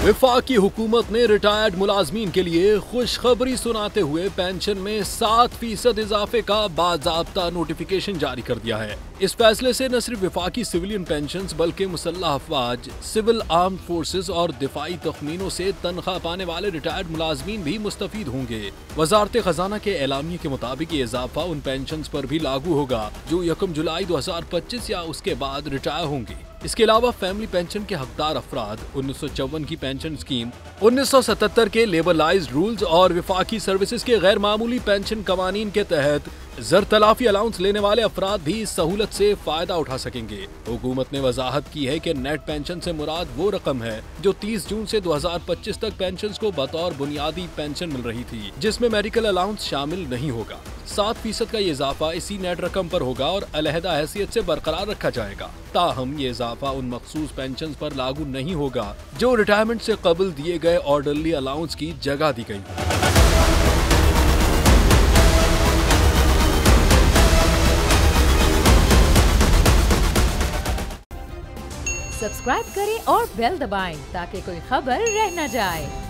वफाकी हुकूमत ने रिटायर्ड मुलाजमीन के लिए खुशखबरी सुनाते हुए पेंशन में 7% इजाफे का बाज़ाब्ता नोटिफिकेशन जारी कर दिया है। इस फैसले से न सिर्फ वफाकी सिविलियन पेंशन बल्कि मुसल्लह अफवाज, सिविल आर्म्ड फोर्सेज और दिफाई तखमीनों से तनख्वाह पाने वाले रिटायर्ड मुलाजमीन भी मुस्तफीद होंगे। वजारत खजाना के एलामिये के मुताबिक ये इजाफा उन पेंशन पर भी लागू होगा जो 1 जुलाई 2025 या उसके बाद रिटायर होंगे। इसके अलावा फैमिली पेंशन के हकदार अफराद 1954 की पेंशन स्कीम, 1977 के लेबरलाइज्ड रूल्स और वफाकी सर्विसेज के गैर मामूली पेंशन कवानीन के तहत ज़र-तलाफी अलाउंस लेने वाले अफराद भी इस सहूलत से फायदा उठा सकेंगे। हुकूमत ने वजाहत की है कि नेट पेंशन से मुराद वो रकम है जो 30 जून से 2025 तक पेंशन को बतौर बुनियादी पेंशन मिल रही थी, जिसमें मेडिकल अलाउंस शामिल नहीं होगा। 7% का ये इजाफा इसी नेट रकम पर होगा और अलहदा हैसियत से बरकरार रखा जाएगा। ताहम ये इजाफा उन मखसूस पेंशन पर लागू नहीं होगा जो रिटायरमेंट से कबल दिए गए ऑर्डरली अलाउंस की जगह दी गई। सब्सक्राइब करें और बेल दबाएं ताकि कोई खबर रह न जाए।